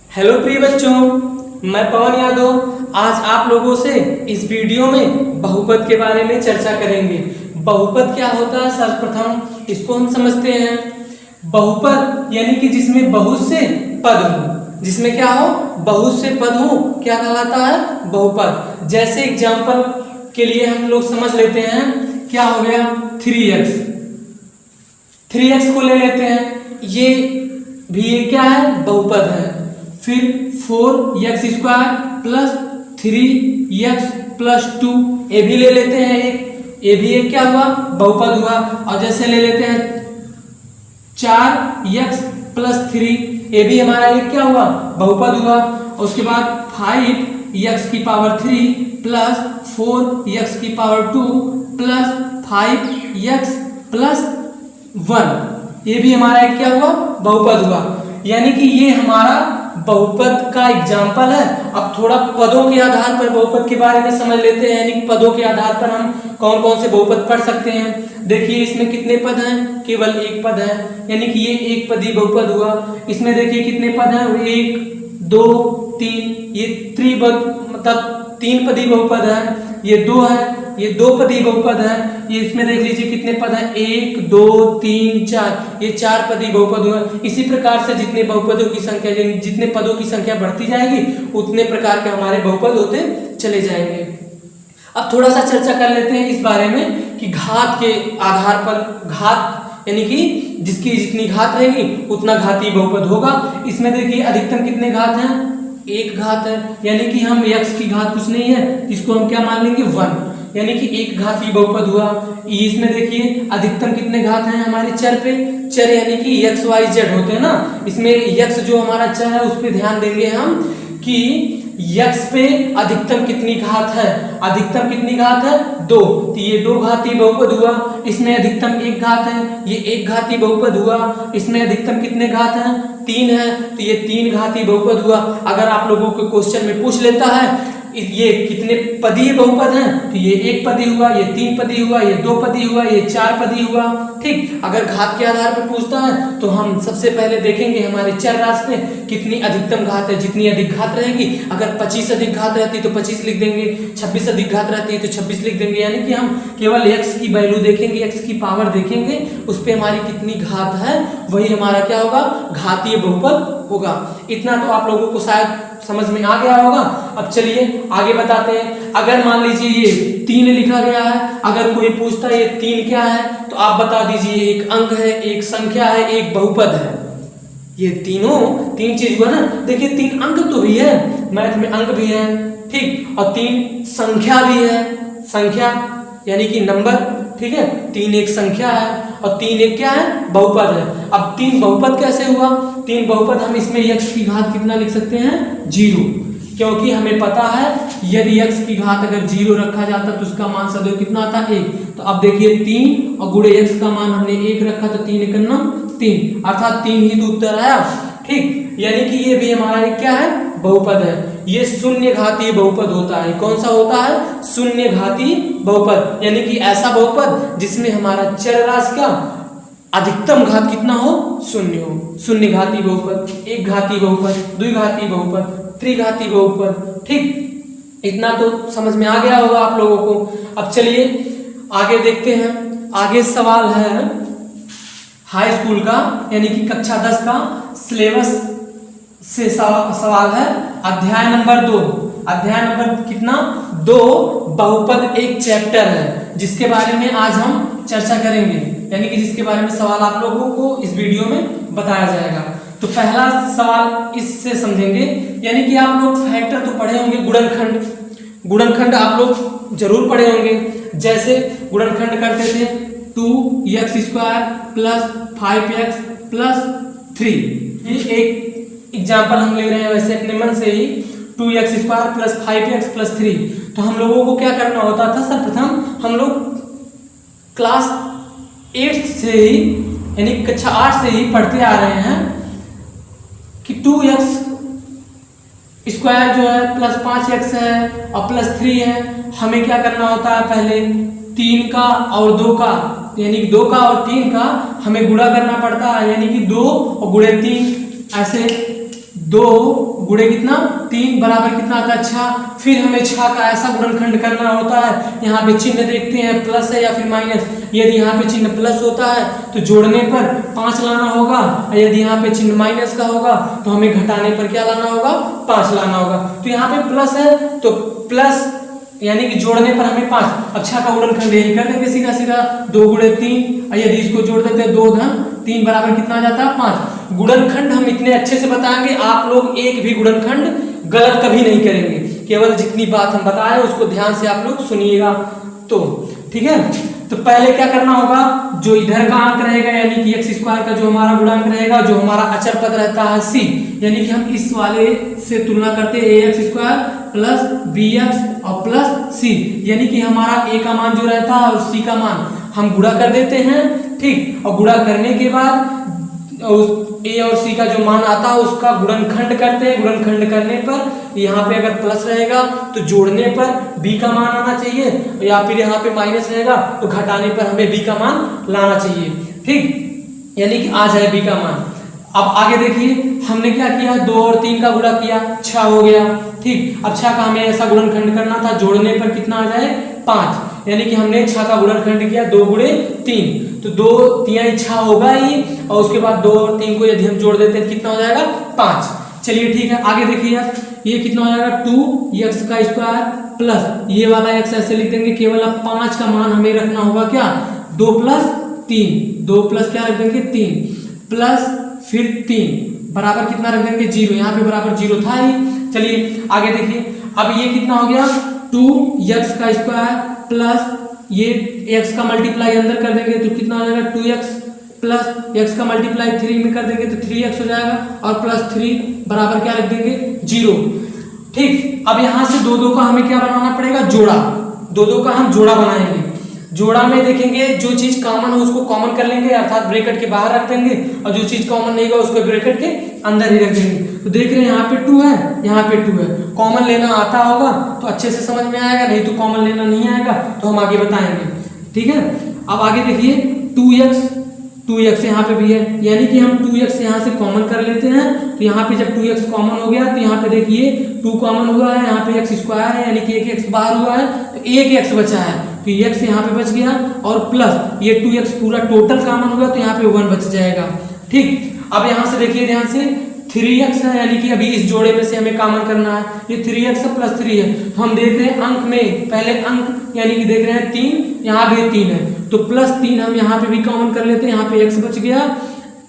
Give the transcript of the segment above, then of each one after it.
Hello प्रिय बच्चों, मैं पवन यादव आज आप लोगों से इस वीडियो में बहुपद के बारे में चर्चा करेंगे। बहुपद क्या होता है सर्वप्रथम इसको हम समझते हैं। बहुपद यानी कि जिसमें बहुत से पद हो, जिसमें क्या हो बहुत से पद हो, क्या कहलाता है बहुपद। जैसे एग्जाम्पल के लिए हम लोग समझ लेते हैं, क्या हो गया 3x, 3x को ले लेते हैं, ये भी क्या है बहुपद है। फिर 4x² प्लस 3x प्लस 2 ये भी ले लेते हैं, ये भी एक क्या हुआ बहुपद हुआ। और जैसे ले लेते हैं 4x प्लस 3 ये भी हमारा एक क्या हुआ बहुपद हुआ। उसके बाद 5x की पावर 3 प्लस 4x की पावर 2 प्लस 5x प्लस 1 ये भी हमारा एक क्या हुआ बहुपद हुआ। यानी कि ये हमारा बहुपद का एग्जाम्पल है। अब थोड़ा पदों के आधार पर बहुपद के बारे में समझ लेते हैं, यानी कि पदों के आधार पर हम कौन कौन से बहुपद पढ़ सकते हैं। देखिए इसमें कितने पद हैं, केवल एक पद है, यानी कि ये एक पदी बहुपद हुआ। इसमें देखिए कितने पद हैं, 1 2 3, ये त्रिपद मतलब तीन पदी बहुपद है। ये 2 है, ये 2 पदी बहुपद है। ये इसमें देख लीजिए कितने पद हैं, 1 2 3 4, ये 4 पदी बहुपद हुआ। इसी प्रकार से जितने बहुपदों की संख्या, जितने पदों की संख्या बढ़ती जाएगी उतने प्रकार के हमारे बहुपद होते चले जाएंगे। अब थोड़ा सा चर्चा कर लेते हैं इस बारे में कि घात के आधार पर, घात यानी कि जिसकी जितनी घात रहेगी उतना घातीय बहुपद होगा। इसमें देखिए अधिकतम कितने घात हैं, 1 घात है, यानी कि हम x की घात कुछ नहीं है, इसको हम क्या मान लेंगे 1, यानी कि 1 घातीय बहुपद हुआ। इसमें देखिए अधिकतम कितने घात हैं हमारे चर पे, चर यानी कि x y z होते हैं ना। इसमें x जो हमारा चर है उस पर ध्यान देंगे हम कि x पे अधिकतम कितनी घात है, अधिकतम कितनी घात है 2, तो ये 2 घातीय बहुपद हुआ। इसमें अधिकतम 1 घात है, ये 1 घातीय बहुपद हुआ। इसमें अधिकतम कितने घात हैं 3 है, तो ये 3 घातीय बहुपद हुआ। अगर आप लोगों को क्वेश्चन में पूछ लेता है ये कितने पदीय बहुपद हैं, तो ये 1 पदी हुआ, ये 3 पदी हुआ, ये 2 पदी हुआ, ये 4 पदी हुआ। ठीक, अगर घात के आधार पर पूछता है तो हम सबसे पहले देखेंगे हमारे चर राशि में कितनी अधिकतम घात है। जितनी अधिक घात रहेगी, अगर 25 अधिक घात रहती है तो 25 लिख देंगे, 26 अधिक घात रहती है तो 26 लिख देंगे। यानी कि हम केवल x की वैल्यू देखेंगे, x की पावर देखेंगे, उस पर हमारी कितनी घात है वही हमारा क्या होगा घातीय बहुपद होगा। इतना तो आप लोगों को शायद समझ में आ गया होगा। अब चलिए आगे बताते हैं। अगर मान लीजिए ये 3 लिखा गया है, अगर कोई पूछता है ये 3 क्या है, तो आप बता दीजिए एक अंक है, एक संख्या है, एक बहुपद है। ये तीन चीज हुआ ना। देखिए 3 अंक तो भी है, मैथ में अंक भी है, ठीक, और 3 संख्या भी है, संख्या यानी कि नंबर, ठीक है। 3 एक संख्या है और 3 एक क्या है बहुपद है। अब 3 बहुपद कैसे हुआ, 3 बहुपद हम इसमें x की घात कितना लिख सकते हैं 0, क्योंकि हमें पता है यदि x की घात अगर 0 रखा जाता तो उसका मान सदैव कितना आता 1। तो अब देखिए 3 और गुणे x का मान हमने 1 रखा तो 3 × 9 3, अर्थात 3 ही तो उत्तर आया। ठीक, यानी कि ये भी हमारा एक क्या है बहुपद है। ये शून्य घातीय बहुपद होता है। कौन सा होता है शून्य घातीय बहुपद, यानी कि ऐसा बहुपद जिसमें हमारा चर राशि का अधिकतम घात कितना हो 0 हो। शून्य घातीय बहुपद, 1 घातीय बहुपद, 2 घातीय बहुपद, त्रिघातीय बहुपद। ठीक, इतना तो समझ में आ गया होगा आप लोगों को। अब चलिए आगे देखते हैं। आगे सवाल है हाई स्कूल का, यानी कि कक्षा 10 का सिलेबस से सवाल है। अध्याय नंबर 2, अध्याय नंबर कितना 2, बहुपद एक चैप्टर है जिसके बारे में आज हम चर्चा करेंगे, यानी कि जिसके बारे में सवाल आप लोगों को इस वीडियो में बताया जाएगा। तो पहला सवाल इससे समझेंगे, यानी कि आप लोग फैक्टर तो पढ़े होंगे, गुणनखंड, गुणनखंड आप लोग जरूर पढ़े होंगे। जैसे गुणनखंड करते थे 2x² प्लस 5x प्लस 3, ये एक एग्जाम्पल हम ले रहे हैं वैसे अपने मन से ही, 2x² प्लस 5x प्लस 3। तो हम लोगों को क्या करना होता था, सर्वप्रथम हम लोग क्लास 8 से ही यानी कक्षा 8 से ही पढ़ते आ रहे हैं कि 2x² जो है प्लस 5x है और प्लस 3 है। हमें क्या करना होता है, पहले 3 का और 2 का, यानी 2 का और 3 का हमें गुणा करना पड़ता है, यानी कि 2 और गुणे 3, ऐसे 2 गुणे कितना 3 बराबर कितना आता है 6। फिर हमें 6 का ऐसा गुणनखंड करना होता है, यहाँ पे चिन्ह देखते हैं प्लस है या फिर माइनस। यदि यहाँ पे चिन्ह प्लस होता है तो जोड़ने पर 5 लाना होगा, और यदि यहाँ पे चिन्ह माइनस का होगा तो हमें घटाने पर क्या लाना होगा 5 लाना होगा। तो यहाँ पे प्लस है तो प्लस यानी कि जोड़ने पर हमें 5। अब 6 का गुणनखंड यही कर देंगे सीधा सीधा 2 गुणे 3, और यदि इसको जोड़ देते हैं 2 धन 3 बराबर कितना आ जाता है 5। गुणनखंड हम इतने अच्छे से बताएंगे, आप लोग एक भी गुणनखंड गलत कभी नहीं करेंगे, केवल जितनी बात हम बताए उसको ध्यान से आप लोग सुनिएगा। तो ठीक है, तो पहले क्या करना होगा, जो इधर का अंक रहेगा यानी कि x स्क्वायर का जो हमारा गुणांक रहेगा, जो हमारा अचर पद रहता है c, यानी कि हम इस वाले से तुलना करते हैं ax स्क्वायर प्लस bx और प्लस c, यानी कि हमारा a का मान जो रहता है और c का मान हम गुणा कर देते हैं। ठीक, और गुणा करने के बाद a और c का जो मान आता है उसका गुणनखंड करते हैं। गुणनखंड करने पर यहाँ पे अगर प्लस रहेगा तो जोड़ने पर b का मान आना चाहिए, या फिर यहाँ पे माइनस रहेगा तो घटाने पर हमें b का मान लाना चाहिए। ठीक, यानी कि आ जाए b का मान। अब आगे देखिए हमने क्या किया, 2 और 3 का गुणा किया 6 हो गया। ठीक, अब 6 का हमें ऐसा गुणनखंड करना था, जोड़ने पर कितना आ जाए 5, यानी कि हमने 6 का गुणनखंड किया 2 गुणे 3, तो 2 3 6 होगा ही, और उसके बाद 2 और 3 को यदि हम जोड़ देते हैं कितना हो जाएगा 5। चलिए ठीक है, आगे देखिए यार ये कितना हो जाएगा 2x का स्क्वायर प्लस ये वाला x ऐसे लिख देंगे, केवल अब 5 का मान हमें रखना होगा क्या 2 प्लस 3, 2 प्लस क्या रख देंगे 3 प्लस फिर 3 बराबर कितना रख देंगे 0, यहाँ पे बराबर 0 था ही। चलिए आगे देखिए, अब ये कितना हो गया 2x का स्क्वायर प्लस ये x का मल्टीप्लाई अंदर कर देंगे तो कितना हो जाएगा 2x प्लस x का मल्टीप्लाई 3 में कर देंगे तो 3x हो जाएगा, और प्लस 3 बराबर क्या रख देंगे 0। ठीक, अब यहाँ से 2 का हमें क्या बनाना पड़ेगा जोड़ा, 2 का हम जोड़ा बनाएंगे। जोड़ा में देखेंगे जो चीज कॉमन है उसको कॉमन कर लेंगे, अर्थात ब्रैकेट के बाहर रख देंगे, और जो चीज कॉमन नहीं होगा उसको ब्रैकेट के अंदर ही रख देंगे। तो देख रहे हैं यहाँ पे 2 है, यहाँ पे 2 है, कॉमन लेना आता होगा तो अच्छे से समझ में आएगा, नहीं तो कॉमन लेना नहीं आएगा तो हम आगे बताएंगे। ठीक है, अब आगे देखिए 2x यहाँ पे भी है, यानी कि हम 2x यहाँ से कॉमन कर लेते हैं, तो यहाँ पे जब 2x कॉमन हो गया तो यहाँ पे देखिए 2 कॉमन हुआ है, यहाँ पे x स्क्वायर है यानी कि एक x बाहर हुआ है तो एक x बचा है, तो x यहाँ पे बच गया, और प्लस ये 2x पूरा टोटल कॉमन हुआ तो यहाँ पे 1 बच जाएगा। ठीक, अब यहाँ से देखिए ध्यान से 3x है, यानी कि अभी इस जोड़े में से हमें कॉमन करना है, ये 3x है प्लस 3 है, तो हम देख रहे हैं अंक में पहले अंक यानी कि देख रहे हैं 3, यहाँ भी 3 है तो प्लस 3 हम यहाँ पे भी कॉमन कर लेते हैं, यहाँ पे x बच गया,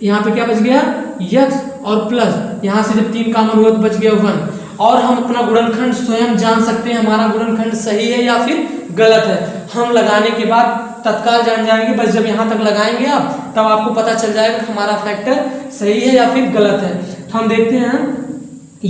यहाँ पे क्या बच गया x, और प्लस यहाँ से जब 3 कॉमन हुआ तो बच गया 1। और हम अपना गुणनखंड स्वयं जान सकते हैं हमारा गुणनखंड सही है या फिर गलत है, हम लगाने के बाद तत्काल जान जाएंगे। बस जब यहाँ तक लगाएंगे आप तब आपको पता चल जाएगा कि हमारा फैक्टर सही है या फिर गलत है। तो हम देखते हैं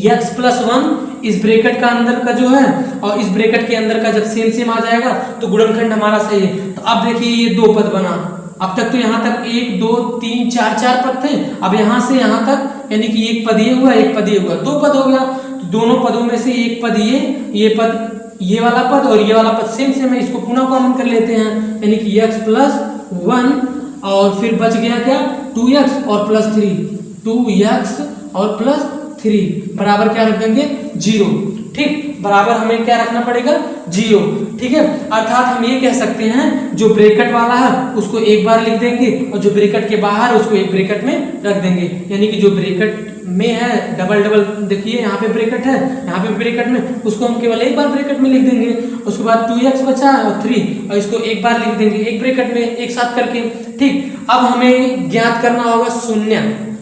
x प्लस 1 इस ब्रैकेट का अंदर का जो है और इस ब्रैकेट के अंदर का जब सेम सेम आ जाएगा तो गुणनखंड हमारा सही है। तो अब देखिए ये 2 पद बना, अब तक तो यहाँ तक 1 2 3 4 पद थे, अब यहाँ से यहाँ तक यानी कि एक पद ये हुआ एक पद ये हुआ, 2 पद हो गया। तो दोनों पदों में से एक पद ये पद ये वाला पद और ये वाला पद सेम सेम है, इसको पुनः कॉमन कर लेते हैं, यानी कि x प्लस 1 और फिर बच गया क्या 2x और प्लस 3, 2x और प्लस 3 बराबर क्या रख देंगे 0। ठीक, बराबर हमें क्या रखना पड़ेगा 0। ठीक है, अर्थात हम ये कह सकते हैं जो ब्रैकेट वाला है उसको एक बार लिख देंगे और जो ब्रैकेट के बाहर उसको एक ब्रैकेट में रख देंगे, यानी कि जो ब्रैकेट में है डबल देखिए यहाँ पे ब्रैकेट है, यहाँ पे ब्रैकेट में उसको हम केवल एक बार ब्रैकेट में लिख देंगे, उसके बाद 2x बचा है और 3 और इसको एक बार लिख देंगे एक ब्रैकेट में एक साथ करके। ठीक, अब हमें ज्ञात करना होगा शून्य।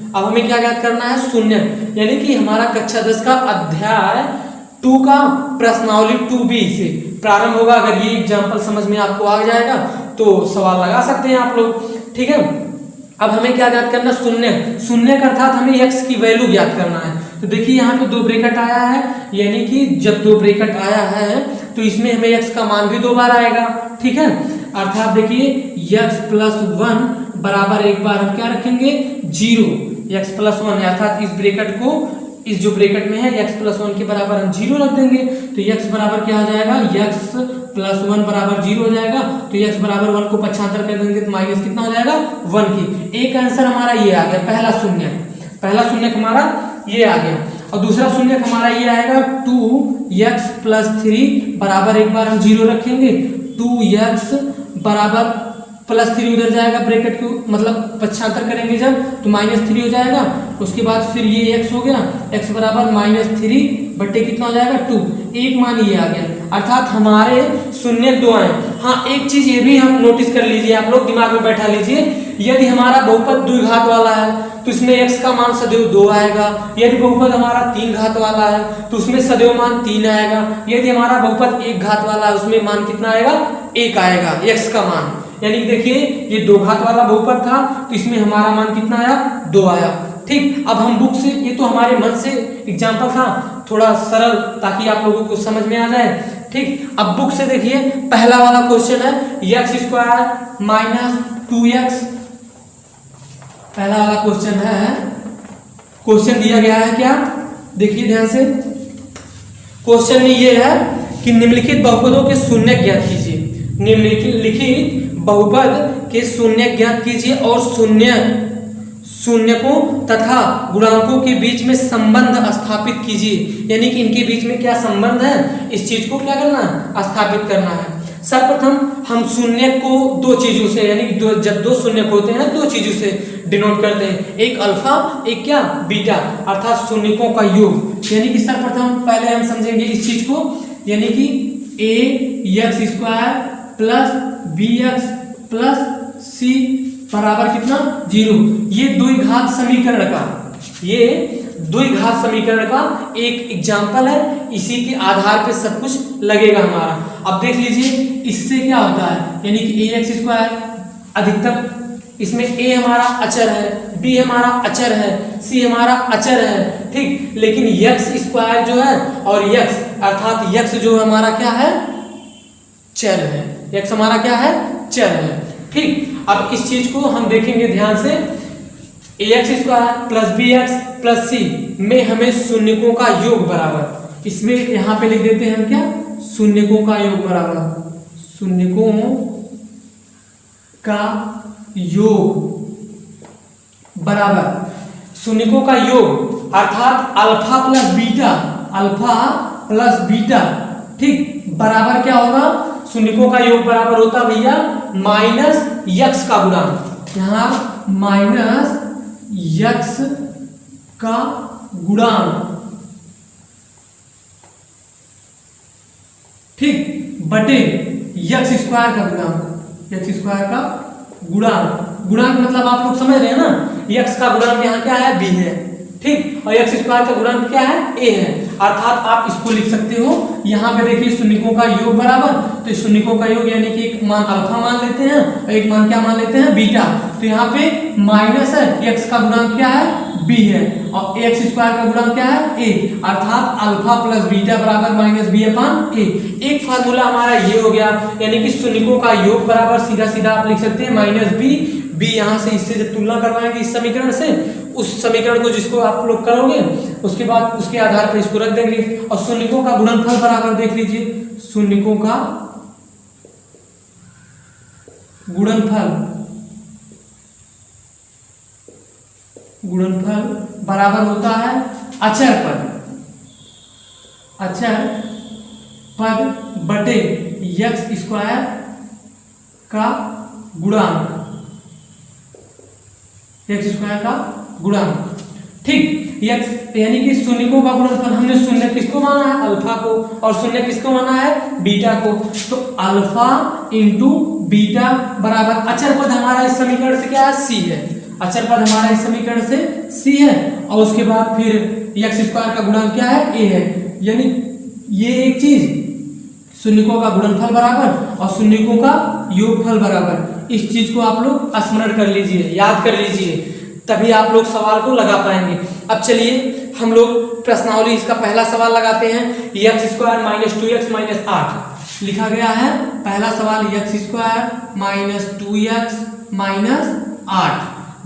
अब हमें क्या ज्ञात करना है शून्य, यानी कि हमारा कक्षा 10 का अध्याय 2 का प्रश्नावली 2b से प्रारंभ होगा। अगर ये एग्जाम्पल समझ में आपको आ जाएगा तो सवाल लगा सकते हैं आप लोग। ठीक है, अब हमें क्या ज्ञात करना शून्य, शून्य का अर्थात हमें x की वैल्यू ज्ञात करना है। तो देखिए यहाँ पे 2 ब्रैकेट आया है, यानी कि जब 2 ब्रैकेट आया है तो इसमें हमें x का मान भी 2 बार आएगा। ठीक है, अर्थात देखिए x प्लस 1 बराबर एक बार हम क्या रखेंगे 0, x प्लस 1 अर्थात इस ब्रैकेट को इस जो ब्रैकेट में है x प्लस 1 के बराबर हम 0 रख देंगे, तो x बराबर क्या हो जाएगा x प्लस 1 बराबर 0 हो जाएगा। तो x बराबर 1 को पक्षांतर कर देंगे तो माइनस कितना हो जाएगा 1 की। एक आंसर हमारा ये आ गया, पहला शून्य हमारा ये आ गया। और दूसरा शून्य हमारा ये आएगा 2x+3 बराबर, एक बार हम 0 रखेंगे, 2x बराबर +3 उधर जाएगा, ब्रैकेट को मतलब पक्षांतर करेंगे जब तो -3 हो जाएगा। उसके बाद फिर ये x हो गया, x बराबर -3 बट्टे कितना हो जाएगा 2, एक मान ये आ गया, अर्थात हमारे शून्य 2 आए। हाँ, एक चीज ये भी हम नोटिस कर लीजिए, आप लोग दिमाग में बैठा लीजिए, यदि हमारा बहुपद द्विघात वाला है तो इसमें x का मान सदैव 2 आएगा, यदि बहुपद हमारा 3 घात वाला है तो उसमें सदैव मान 3 आएगा, यदि हमारा बहुपद 1 घात वाला है उसमें मान कितना आएगा 1 आएगा x का मान। यानी देखिए ये 2 घात वाला बहुपद था तो इसमें हमारा मान कितना आया 2 आया। ठीक, अब हम बुक से, ये तो हमारे मन से एग्जाम्पल था, थोड़ा सरल ताकि आप लोगों को समझ में आ जाए। ठीक, अब बुक से देखिए पहला वाला क्वेश्चन है x² - 2x, पहला वाला क्वेश्चन है, क्वेश्चन दिया गया है क्या, देखिए ध्यान से, क्वेश्चन में ये है कि निम्नलिखित बहुपदों के शून्य ज्ञात कीजिए, निम्नलिखित बहुपद के शून्य ज्ञात कीजिए और शून्यकों तथा गुणांकों के बीच में संबंध स्थापित कीजिए। यानी कि इनके बीच में क्या संबंध है, इस चीज को क्या करना है, स्थापित करना है। सर्वप्रथम हम शून्य को दो चीजों से, यानी जब दो शून्य होते हैं दो चीजों से डिनोट करते हैं, एक अल्फा एक क्या बीटा, अर्थात शून्यकों का योग। यानी कि सर्वप्रथम पहले हम समझेंगे इस चीज को, यानी कि ax² + bx + c बराबर कितना 0। ये द्विघात समीकरण का, ये द्विघात समीकरण का एक एग्जाम्पल है, इसी के आधार पे सब कुछ लगेगा हमारा। अब देख लीजिए इससे क्या होता है, यानी कि ax² अधिकतम, इसमें a हमारा अचर है, b हमारा अचर है, c हमारा अचर है। ठीक, लेकिन x² जो है और x अर्थात x जो हमारा क्या है चर है, x हमारा क्या है चर है। ठीक, अब इस चीज को हम देखेंगे ध्यान से, ax² + bx + c में हमें शून्यकों का योग बराबर, इसमें यहां पे लिख देते हैं हम क्या, शून्यकों का योग बराबर, शून्यकों का योग बराबर, शून्यकों का योग अर्थात अल्फा प्लस बीटा। ठीक, बराबर क्या होगा, शून्यकों का योग बराबर होता भैया -x का गुणांक, यहाँ -x का गुणांक। ठीक, बटे x² का गुणांक, x² का गुणांक मतलब आप लोग समझ रहे हैं ना, x का गुणांक यहाँ क्या है b है। ठीक, और x² का गुणांक क्या है a है, अर्थात आप इसको लिख सकते हो, यहाँ पे देखिए शून्यकों का योग बराबर, तो शून्यकों का योग यानी कि एक मान अल्फा मान लेते हैं और एक मान क्या मान लेते हैं बीटा, तो यहाँ पे माइनस है, x का गुणांक क्या है b है और ax² का गुणांक क्या है a, अर्थात अल्फा + बीटा बराबर -b/a। एक फार्मूला हमारा ये हो गया, यानी कि शून्यकों का योग बराबर सीधा सीधा आप लिख सकते हैं -b यहाँ से इससे जब तुलना करवाएंगे इस समीकरण से, उस समीकरण को जिसको आप लोग करोगे उसके बाद उसके आधार पर इसको रख देंगे, और शून्यकों का गुणनफल बराबर देख लीजिए, शून्यकों का गुणनफल बराबर होता है अचर पद बटे x² का गुणांक, x² का गुणांक। ठीक, यानी कि शून्यकों का गुणनफल, हमने शून्य किसको माना है अल्फा को, और शून्य किसको माना है बीटा को, तो अल्फा इंटू बीटा बराबर अचर पद हमारा इस समीकरण से क्या है c है, अचर पद हमारा इस समीकरण से c है, और उसके बाद फिर x² का गुणांक क्या है a है। यानी ये एक चीज, शून्यकों का गुणनफल बराबर और शून्यकों का योगफल बराबर, इस चीज को आप लोग स्मरण कर लीजिए, याद कर लीजिए, तभी आप लोग सवाल को लगा पाएंगे। अब चलिए हम लोग प्रश्नावली इसका पहला सवाल लगाते हैं, x² - 2x - 8 लिखा गया है। पहला सवाल x² - 2x - 8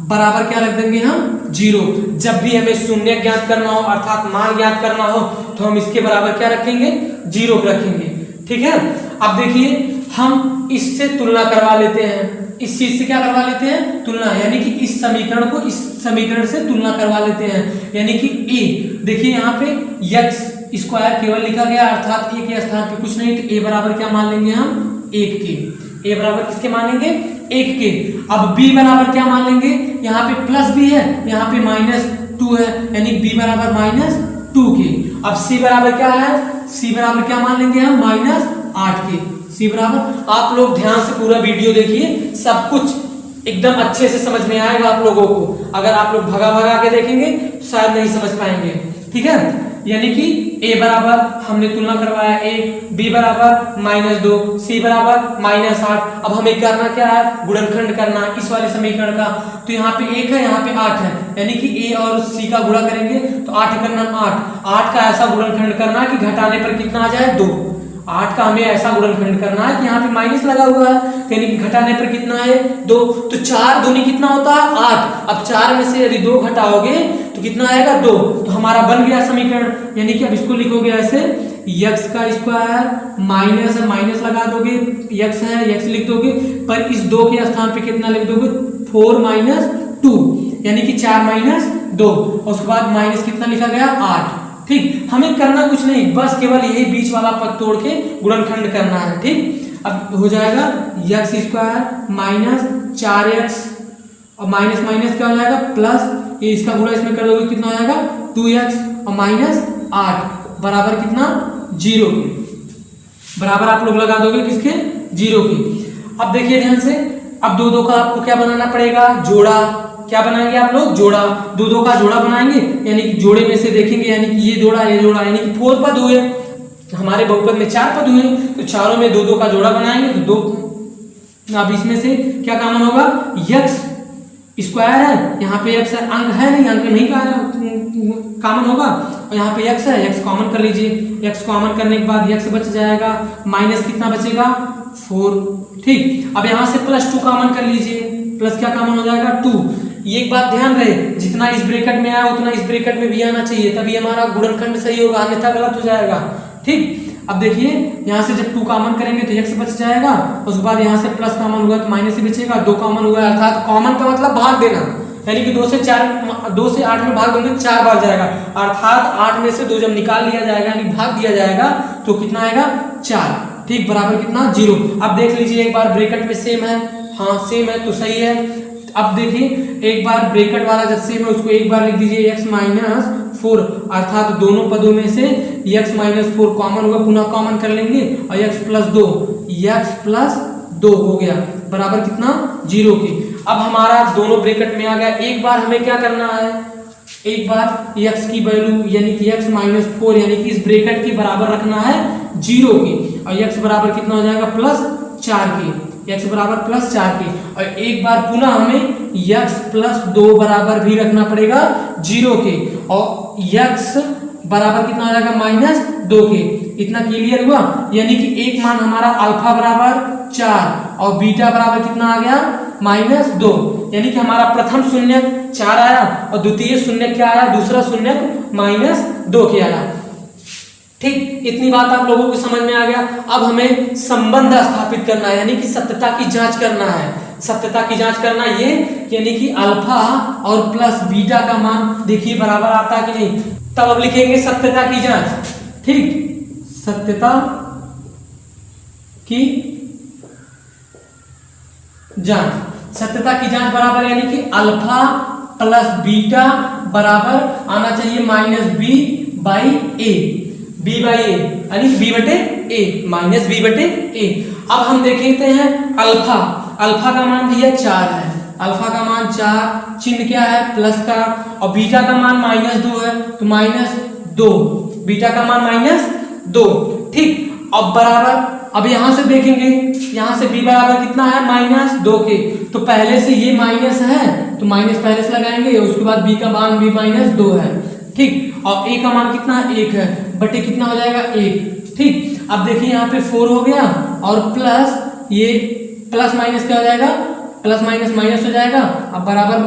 बराबर क्या रख देंगे हम 0। जब भी हमें शून्य ज्ञात करना हो अर्थात मान ज्ञात करना हो तो हम इसके बराबर क्या रखेंगे 0 रखेंगे। ठीक है, अब देखिए हम इससे तुलना करवा लेते हैं, इस चीज से क्या करवा लेते हैं, तुलना, यानी कि इस समीकरण को इस समीकरण से तुलना करवा लेते हैं, यानी कि a, देखिए यहाँ पे x स्क्वायर केवल लिखा गया, अर्थात a के स्थान पे कुछ नहीं, तो a बराबर क्या मान लेंगे हम, 1 के। a बराबर किसके मानेंगे, 1 के। अब b बराबर क्या मान लेंगे, यहाँ पे प्लस b है, यहाँ पे -2 है, यानी b बराबर -2 के। अब c बराबर क्या है, c बराबर क्या मान लेंगे हम, -8 के। c बराबर, आप लोग ध्यान से पूरा वीडियो देखिए, सब कुछ एकदम अच्छे से समझ में आएगा आप लोगों को। अगर आप लोग भगा भगा के देखेंगे तो शायद नहीं समझ पाएंगे, ठीक है। यानी कि a बराबर हमने तुलना करवाया 1, b बराबर -2, c बराबर -8। अब हमें करना क्या है, गुणनखंड करना इस वाले समीकरण का। तो यहाँ पे 1 है, यहाँ पे 8 है, यानी कि a और c का गुणा करेंगे तो 8 करना 8 का ऐसा गुणनखंड करना कि घटाने पर कितना आ जाए, 2। 8 का हमें ऐसा गुणनखंड करना है कि यहाँ पे माइनस लगा हुआ है, यानी कि घटाने पर कितना है, 2। तो 4 दूनी कितना होता है, 8। अब 4 में से यदि 2 घटाओगे तो कितना आएगा, 2। तो हमारा बन गया समीकरण, यानी कि अब इसको लिखोगे ऐसे, x का स्क्वायर माइनस माइनस लगा दोगे, x है x लिख दोगे, पर इस 2 के स्थान पे कितना लिख दोगे, 4 - 2, यानी कि 4 - 2। और उसके बाद माइनस कितना लिखा गया, 8। ठीक, हमें करना कुछ नहीं, बस केवल यही बीच वाला पद तोड़ के गुणनखंड करना है। ठीक, अब हो जाएगा x स्क्वायर -4x और माइनस माइनस क्या हो जाएगा, प्लस, ये इसका गुणा इसमें कर दोगे कितना हो जाएगा, 2x और -8 बराबर कितना, 0 के। बराबर आप लोग लगा दोगे किसके, 0 के। अब देखिए ध्यान से, अब 2 का आपको क्या बनाना पड़ेगा, जोड़ा। क्या बनाएंगे आप लोग, जोड़ा। 2 का जोड़ा बनाएंगे, यानी कि जोड़े में से देखेंगे, यानी कि ये जोड़ा ये जोड़ा, यानी कि 4 पद हुए, हमारे बहुपद में 4 पद हुए, तो चारों में 2 का जोड़ा बनाएंगे तो 2। अब इसमें से क्या कॉमन होगा, x स्क्वायर है, यहाँ पे x है, अंक है नहीं, अंक नहीं कॉमन होगा, और यहाँ पे x है, x कॉमन कर लीजिए। x कॉमन करने के बाद x बच जाएगा, माइनस कितना बचेगा, 4। ठीक, अब यहाँ से +2 कॉमन कर लीजिए, प्लस क्या कॉमन हो जाएगा, 2। ये एक बात ध्यान रहे, जितना इस ब्रैकेट में आया उतना इस ब्रैकेट में भी आना चाहिए, तभी हमारा गुणनखंड सही होगा, अन्यथा गलत हो जाएगा। ठीक, अब देखिए यहाँ से जब 2 कॉमन करेंगे तो x बच जाएगा, उसके बाद यहाँ से प्लस कॉमन हुआ तो माइनस ही बचेगा, 2 कॉमन हुआ, अर्थात कॉमन का मतलब भाग देना, यानी कि 2 से 8 में भाग देंगे 4 बार जाएगा, अर्थात 8 में से 2 जब निकाल लिया जाएगा यानी भाग दिया जाएगा तो कितना आएगा, 4। ठीक, बराबर कितना, 0। अब देख लीजिए एक बार ब्रैकेट में सेम है, हाँ सेम है तो सही है। अब देखिए एक बार ब्रैकेट वाला जब सेम है उसको एक बार लिख दीजिए x - 4, अर्थात दोनों पदों में से x - 4 कॉमन हुआ, पुनः कॉमन कर लेंगे और x + 2 हो गया, बराबर कितना, 0 के। अब हमारा दोनों ब्रैकेट में आ गया। एक बार हमें क्या करना है, एक बार x की वैल्यू यानी कि x - 4 यानी कि इस ब्रैकेट के बराबर रखना है 0 के, और x बराबर कितना हो जाएगा, +4 के, x बराबर +4 के। और एक बार पुनः हमें x +2 बराबर भी रखना पड़ेगा 0 के, और x बराबर कितना हो जाएगा, -2 के। इतना क्लियर हुआ, यानी कि एक मान हमारा अल्फा बराबर 4 और बीटा बराबर कितना आ गया, -2, यानी कि हमारा प्रथम शून्यक 4 आया और द्वितीय शून्यक क्या आया, दूसरा शून्यक -2 के आया। ठीक, इतनी बात आप लोगों को समझ में आ गया। अब हमें संबंध स्थापित करना है, यानी कि सत्यता की जांच करना है। सत्यता की जांच करना ये, यानी कि अल्फा और प्लस बीटा का मान देखिए बराबर आता है कि नहीं, तब अब लिखेंगे सत्यता की जांच। ठीक, सत्यता की जांच, सत्यता की जांच बराबर यानी कि अल्फा प्लस बीटा बराबर आना चाहिए -b/a, b/a यानी b/a -b/a। अब हम देखते हैं अल्फा, अल्फा का मान दिया 4 है, अल्फा का मान 4, चिन्ह क्या है, प्लस का, और बीटा का मान -2 है तो -2, बीटा का मान -2। ठीक, अब बराबर, अब यहां से देखेंगे, यहां से b बराबर कितना है, -2 के, तो पहले से ये माइनस है तो माइनस पहले से लगाएंगे, उसके बाद b का मान भी -2 है। ठीक, और a का मान कितना है, 1 है, बटे कितना हो जाएगा, 1। ठीक, अब देखिए यहाँ पे 4 हो गया और प्लस ये प्लस माइनस क्या हो जाएगा, प्लस माइनस माइनस हो जाएगा, अब बराबर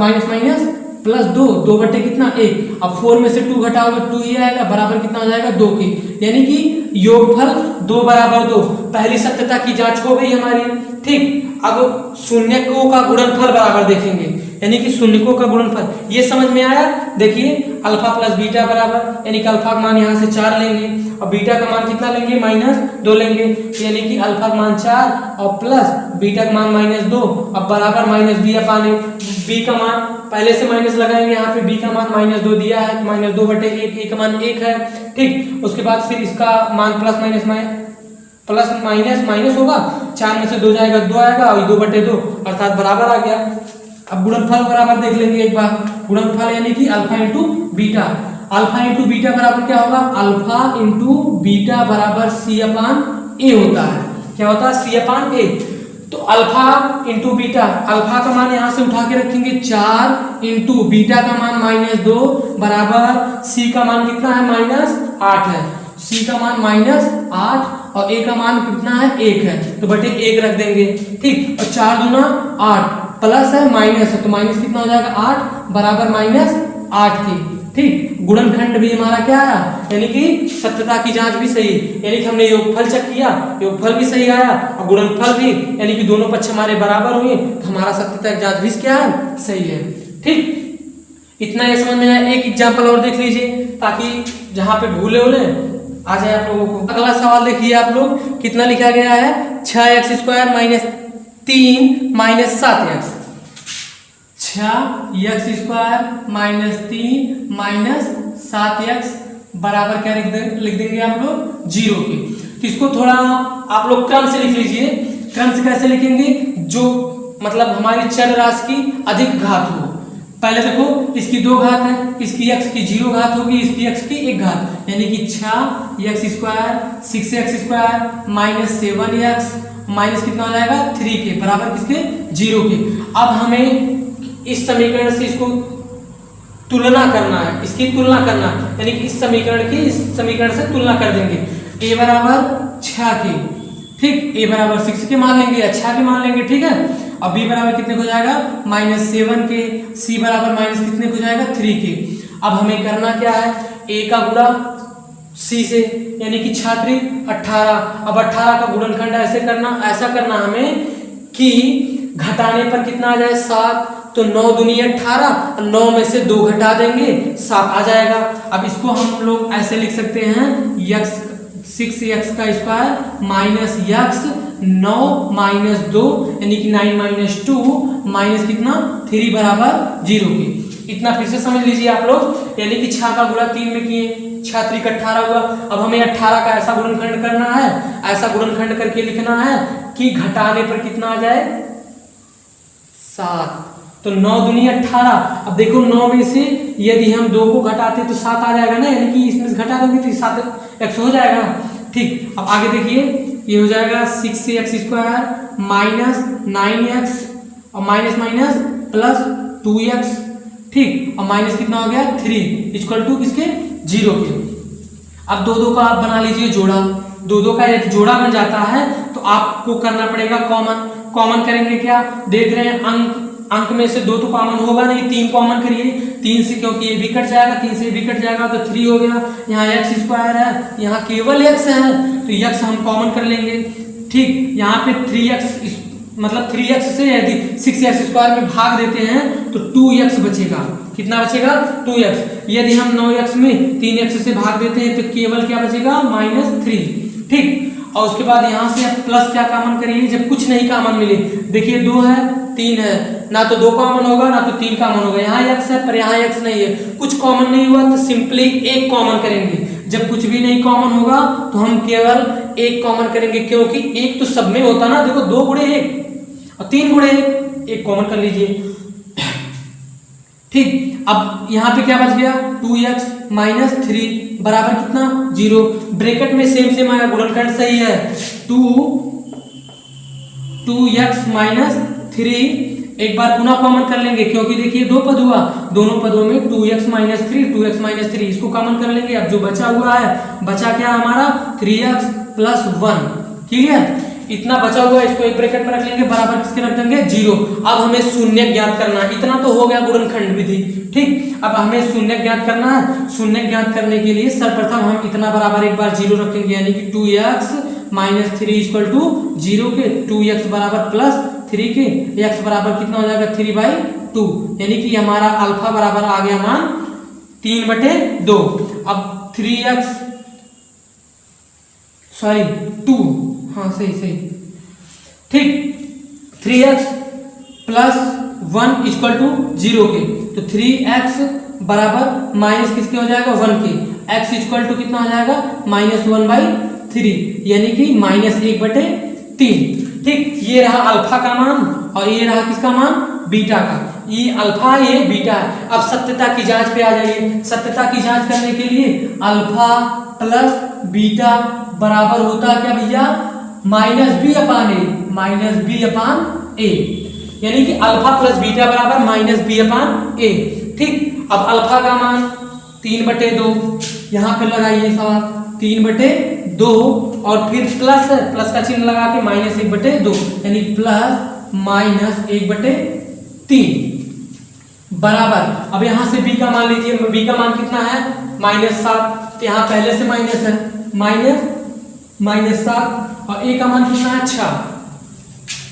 -2, 2 बटे कितना, 1। अब 4 में से 2 घटाओगे 2 ही आएगा, बराबर कितना हो जाएगा, 2 के, यानी कि योगफल 2 बराबर 2। पहली सत्यता की जांच हो गई हमारी। ठीक, अब शून्यकों का गुणनफल बराबर देखेंगे, यानी कि शून्यकों का गुणनफल, ये समझ में आया। देखिए अल्फा प्लस बीटा बराबर, यानी कि अल्फा का मान यहाँ से 4 लेंगे और बीटा का मान कितना लेंगे, -2 लेंगे, यानी कि अल्फा का मान 4 और प्लस बीटा का मान -2। अब बराबर माइनस दिया पाने, बी का मान पहले से माइनस लगाएंगे, यहाँ पे बी का मान -2 दिया है, -2/1, ए का मान 1 है, ठीक। उसके बाद फिर इसका मान प्लस माइनस होगा, 4 में से 2 जाएगा, 2 आएगा और 2/2 अर्थात बराबर आ गया। अब गुणनफल बराबर देख लेंगे एक बार, गुणनफल यानी कि alpha into beta, alpha into beta बराबर क्या होगा, अल्फा इंटू बीटा बराबर C/A होता है। क्या होता है, C/A। तो अल्फा इंटू बीटा, अल्फा का मान यहाँ से उठा के रखेंगे 4 इंटू बीटा का मान -2 बराबर C का मान कितना है, -8 है, C का मान -8 और A का मान कितना है, 1 है, तो बटे 1 रख देंगे, ठीक। और 4 दूना 8 प्लस है माइनस है, तो माइनस कितना हो जाएगा, 8 बराबर -8 की, ठीक। गुणनखंड भी हमारा क्या आया, यानी कि सत्यता की जांच भी सही, यानी कि हमने योगफल चेक किया, योगफल भी सही आया और गुणनफल भी, यानी कि दोनों पक्ष हमारे बराबर हुए, तो हमारा सत्यता की जांच भी क्या है, सही है, ठीक। इतना ये समझ में आया। एक एग्जाम्पल और देख लीजिए ताकि जहां पे भूले हो आ जाए आप लोगों को। अगला सवाल देखिए आप लोग, कितना लिखा गया है, 6x² - 3 - 7x, 6x² - 3 - 7x बराबर क्या लिख देंगे आप लोग, 0 के। तो इसको थोड़ा आप लोग क्रम से लिख लीजिए। क्रम से कैसे लिखेंगे, जो मतलब हमारी चर राशि की अधिक घात हो। पहले देखो इसकी 2 घात है, इसकी x की 0 घात होगी, इसकी x की 1 घात, यानी कि 6x² 6x² - 7x माइनस कितना हो जाएगा, 3 के बराबर किसके, 0 के। अब हमें इस समीकरण से इसको तुलना करना है, इसकी तुलना करना, यानी कि इस समीकरण की इस समीकरण से तुलना कर देंगे। a बराबर 6 के, ठीक, a बराबर 6 के मान लेंगे, 6 के मान लेंगे, ठीक है। अब b बराबर कितने को जाएगा, -7 के, c बराबर माइनस कितने को जाएगा, 3 के। अब हमें करना क्या है, a का गुणा c से, यानी कि 6 × 18। अब 18 का गुणनखंड ऐसा करना हमें कि घटाने पर कितना आ जाए, 7, तो 9 दूनी 18, 9 में से 2 घटा देंगे, 7 आ जाएगा। अब इसको हम लोग ऐसे लिख सकते हैं, 6x² माइनस x 9 - 2, यानी कि 9 - 2 माइनस कितना, 3 बराबर 0 के। इतना फिर से समझ लीजिए आप लोग, यानी कि 6 का गुणा 3 में किए, 6 × 18 हुआ। अब हमें 18 का ऐसा गुणनखंड करना है, ऐसा गुणनखंड करके लिखना है कि घटाने पर कितना आ जाए, 7, तो 9 दूनी 18। अब देखो 9 में से यदि हम 2 को घटाते तो 7 आ जाएगा ना, यानी कि इसमें से घटा देंगे तो 7x हो जाएगा, ठीक। अब आगे देखिए, ये हो जाएगा 6x² माइनस 9x और माइनस माइनस प्लस 2x, ठीक, और माइनस कितना हो गया, 3 = किसके, 0 के। अब 2 का आप बना लीजिए जोड़ा, 2 का यदि जोड़ा बन जाता है तो आपको करना पड़ेगा कॉमन करेंगे क्या, देख रहे हैं अंक में से 2 तो कॉमन होगा नहीं, 3 कॉमन करिए, 3 से, क्योंकि ये भी कट जाएगा, 3 से भी कट जाएगा तो 3 हो गया। यहाँ x² है, यहाँ केवल x है तो x हम कॉमन कर लेंगे, ठीक। यहाँ पे 3x मतलब 3x से यदि 6x² में भाग देते हैं तो 2x बचेगा, कितना बचेगा, 2x। यदि हम 9x में 3x से भाग देते हैं तो केवल क्या बचेगा, -3, ठीक। और उसके बाद यहाँ से प्लस क्या कॉमन करिए, जब कुछ नहीं कॉमन मिले, देखिए 2 है 3 है, ना तो 2 कॉमन होगा ना तो 3 कॉमन होगा, यहाँ x है पर यहाँ x नहीं है, कुछ कॉमन नहीं हुआ तो सिंपली 1 कॉमन करेंगे। जब कुछ भी नहीं कॉमन होगा तो हम केवल 1 कॉमन करेंगे, क्योंकि 1 तो सब में होता ना, देखो 2 × 1 और 3 × 1 कॉमन कर लीजिए, ठीक। अब यहाँ पे क्या बच गया, 2x - 3 बराबर कितना, 0। ब्रैकेट में सेम आया, गुणनखंड सही है, 2x - 3 एक बार पुनः कॉमन कर लेंगे, क्योंकि देखिए 2 पद हुआ, दोनों पदों में 2x - 3 इसको कॉमन कर लेंगे। अब जो बचा हुआ है, बचा क्या हमारा, 3x + 1, क्लियर। इतना बचा हुआ है, इसको एक ब्रैकेट में रख लेंगे, बराबर किसके रख देंगे, 0। अब हमें शून्य ज्ञात करना है, इतना तो हो गया गुणनखंड विधि, ठीक। अब हमें शून्य ज्ञात करना है। शून्य ज्ञात करने के लिए सर्वप्रथम हम इतना बराबर एक बार 0 रखेंगे, यानी कि 2x - 3 = 0 के, 2x बराबर +3 3 के, x बराबर कितना हो जाएगा 3/2, यानी कि हमारा अल्फा बराबर आ गया मान 3/2। अब 2, हाँ सही ठीक, 3x प्लस 1 इक्वल टू 0 के, तो 3x बराबर माइनस किसके हो जाएगा 1 के, x इक्वल टू कितना हो जाएगा -1/3, यानी कि -1/3। ठीक, ये रहा अल्फा का मान और ये रहा किसका मान बीटा का, ये अल्फा ये बीटा है। अब सत्यता की जांच पे आ जाइए। सत्यता की जांच करने के लिए अल्फा प्लस बीटा बराबर होता है क्या भैया -b/a, यानी कि अल्फा प्लस बीटा बराबर -b/a। ठीक, अब अल्फा का मान 3/2, यहाँ पे लगाइए सवाल 3/2 और फिर प्लस का चिन्ह लगा के -1/2, यानी +-1/3 बराबर। अब यहाँ से b का मान लीजिए, b का मान कितना है -7, यहाँ पहले से माइनस है, -7 और a का मान कितना है 6,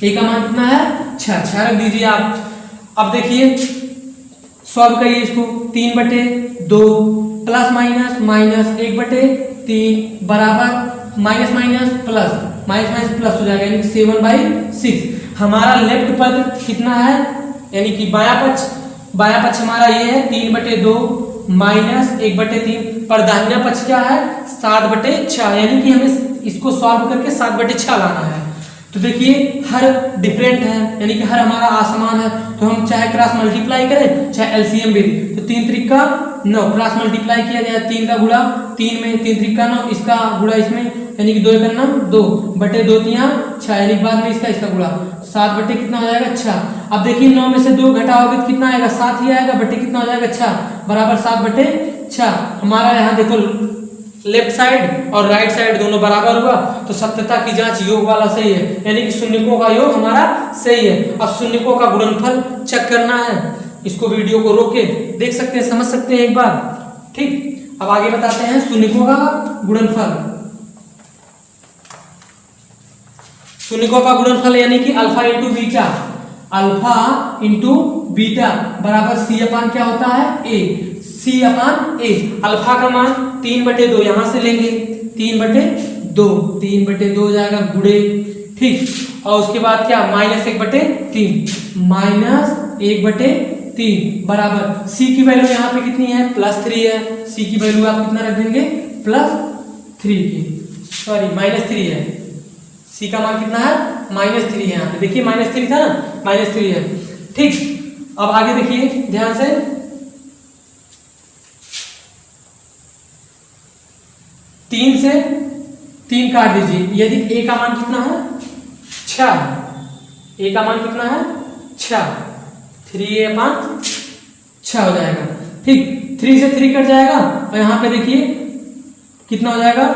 a का मान कितना है 6 रख दीजिए आप। अब देखिए सॉल्व करिए इसको, 3/2 प्लस --1/3 बराबर माइनस प्लस हो जाएगा, यानी 7/6। हमारा लेफ्ट पद कितना है, यानी कि बायां पक्ष हमारा ये है 3/2 -1/3, पर दाहिना पक्ष क्या है 7/6, यानी कि हमें इसको सॉल्व करके 7/6 लाना है। तो देखिए हर डिफरेंट है, यानी कि हर हमारा असमान है, तो हम चाहे क्रॉस मल्टीप्लाई करें चाहे एलसीएम भी, तो 3 3 का 9 क्रॉस मल्टीप्लाई किया जाए, 3 का गुणा 3 में, 3 3 का 9, इसका गुणा इसमें, यानी कि 2 का 9 2/2 6, यानी बाद में इसका गुणा 7 कितना हो जाएगा 6। अब देखिए 9 में से 2 घटाओगे तो कितना आएगा 7 ही आएगा, बटे कितना हो जाएगा 6 बराबर 7/6। हमारा यहाँ देखो लेफ्ट साइड और राइट साइड दोनों बराबर हुआ, तो सत्यता की जांच योग वाला सही है, यानी कि शून्यकों का योग हमारा सही है। अब शून्यकों का गुणनफल चेक करना है, इसको वीडियो को रोक के देख सकते हैं, समझ सकते हैं एक बार। ठीक, अब आगे बताते हैं शून्यकों का गुणनफल। शून्यकों का गुणनफल यानी कि अल्फा इंटू बीटा बराबर c/, क्या होता है a, c/a। अल्फा का मान 3/2, यहां से लेंगे 3/2 हो जाएगा गुणे, ठीक, और उसके बाद क्या -1/3 बराबर c की वैल्यू यहाँ पे कितनी है +3 है, c की वैल्यू आप कितना रख देंगे +3 की, सॉरी -3 है, c का मान कितना है -3 है, यहाँ पे देखिए -3 था ना, -3 है। ठीक, अब आगे देखिए ध्यान से, 3 से 3 काट दीजिए, यदि a का मान कितना है 6, a का मान कितना है 6, 3a/6 हो जाएगा। ठीक, 3 से 3 कट जाएगा और यहाँ पे देखिए कितना हो जाएगा,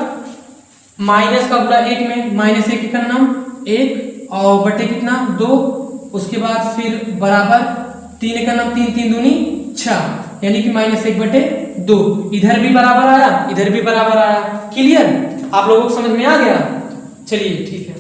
माइनस का गुणा 1 में, -1 का नाम 1 और बटे कितना 2, उसके बाद फिर बराबर 3 का नाम 3 3 दूनी 6, यानी कि -1/2। इधर भी बराबर आया, इधर भी बराबर आया। क्लियर, आप लोगों को समझ में आ गया? चलिए ठीक है।